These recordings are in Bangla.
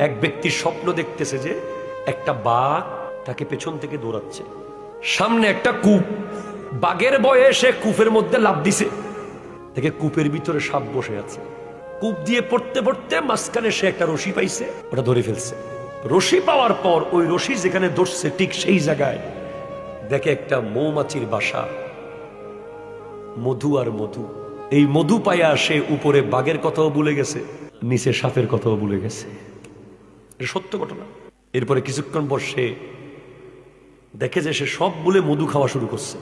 এক ব্যক্তি স্বপ্ন দেখতেছে যে একটা বাঘ তাকে পেছন থেকে দৌড়াচ্ছে, সামনে একটা কূপ, বাঘের ভয়ে সে কূপের মধ্যে লাফ দিছে, দেখে কূপের ভিতরে সাপ বসে আছে। কূপ দিয়ে পড়তে পড়তে মাঝখানে সে একটা রশি পাইছে, ওটা ধরে ফেলছে। রশি পাওয়ার পর ওই রশি যেখানে ধরছে ঠিক সেই জায়গায় দেখে একটা মৌমাছির বাসা, মধু আর মধু। এই মধু পাইয়া সে উপরে বাঘের কথাও ভুলে গেছে, নিচে সাপের কথাও ভুলে গেছে। এটা সত্য ঘটনা। এরপরে কিছুক্ষণ পর সে দেখে যে সে সব ভুলে মধু খাওয়া শুরু করছে,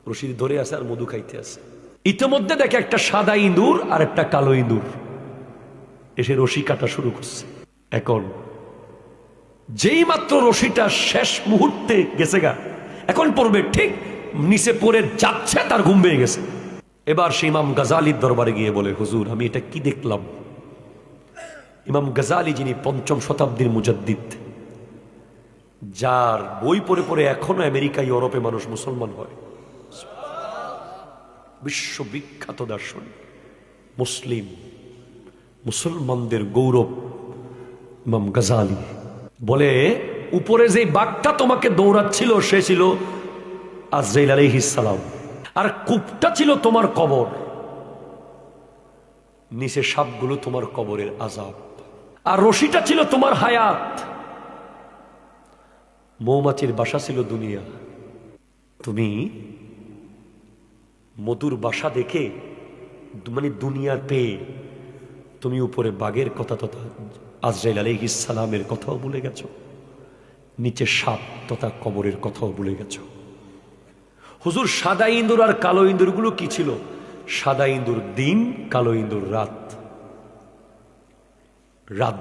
রশি ধরে আছে আর মধু খাইতে আছে। ইতিমধ্যে দেখে একটা সাদা ইঁদুর আর একটা কালো ইঁদুর এসে রশি কাটা শুরু করছে। এখন যেই মাত্র রশিটা শেষ মুহূর্তে গেছে গা, এখন পড়বে, ঠিক নিচে পড়ে যাচ্ছে, তার ঘুম ভেঙে গেছে। এবার সে ইমাম গাজালির দরবারে গিয়ে বলে, হুজুর আমি এটা কি দেখলাম? ইমাম গাজালি যিনি ৫ম শতাব্দীর মুজাদ্দিদ, যার বই পড়ে পড়ে এখনো আমেরিকা ইউরোপে মানুষ মুসলমান হয়, বিশ্ববিখ্যাত দার্শনিক, মুসলিম মুসলমানদের গৌরব ইমাম গাজালি বলে, উপরে যে বাঘটা তোমাকে দৌড়াচ্ছিল সে ছিল আজরাইল আলাইহিস সালাম, আর কূপটা ছিল তোমার কবর, নিচে সাপগুলো তোমার কবরের আযাব, আর রশিটা ছিল তোমার হায়াত, মৌমাছির বাসা ছিল দুনিয়া। তুমি মধুর বাসা দেখে মানে দুনিয়ার পেয়ে তুমি উপরে বাঘের কথা তথা আজরাইল আলাইহিস সালামের কথাও ভুলে গেছো, নিচে সাপ তথা কবরের কথাও ভুলে গেছো। হুজুর সাদা ইঁদুর আর কালো ইঁদুরগুলো কি ছিল? সাদা ইঁদুর দিন, কালো ইঁদুর রাত। রাত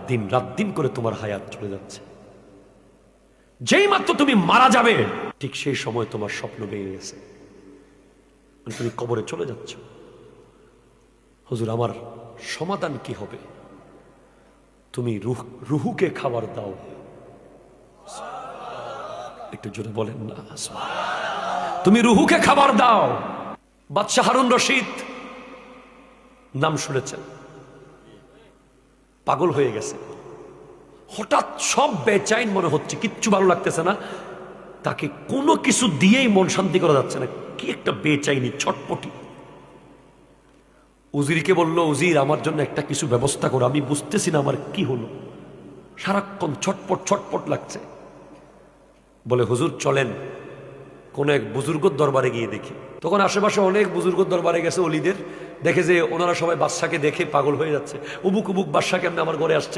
দিন করে তোমার হায়াত চলে যাচ্ছে। যেই মাত্র তুমি মারা যাবে ঠিক সেই সময় তোমার স্বপ্ন ভেঙে গেছে, তুমি কবরে চলে যাচ্ছ। হুজুর আমার সমাধান কি হবে? তুমি রুহুকে খাবার দাও। একটু জোরে বলেন না। তুমি রুহুকে খাবার দাও। বাদশাহ হারুন রশিদ নাম শুনেছেন, পাগল হয়ে গেছে। হঠাৎ সব বেচাইন মনে হচ্ছে, কিচ্ছু ভালো লাগতেছে না, তাকে কোনো কিছু দিয়েই মন শান্তি করা যাচ্ছে না, কি একটা বেচাইনি, ছটপটি। উজিরকে বলল, উজির আমার জন্য একটা কিছু ব্যবস্থা করো, আমি বুঝতেছি না আমার কি হলো, সারাক্ষণ ছটপট ছটপট লাগছে। বলে, হুজুর চলেন কোন এক বুজুর্গর দরবারে গিয়ে দেখি। তখন আশেপাশে অনেক বুজুর্গর দরবারে গেছে অলিদের, দেখে যে ওনারা সবাই বাদশাকে দেখে পাগল হয়ে যাচ্ছে। উবুক উবুক বাদশা কেমনে আমার ঘরে আসছে।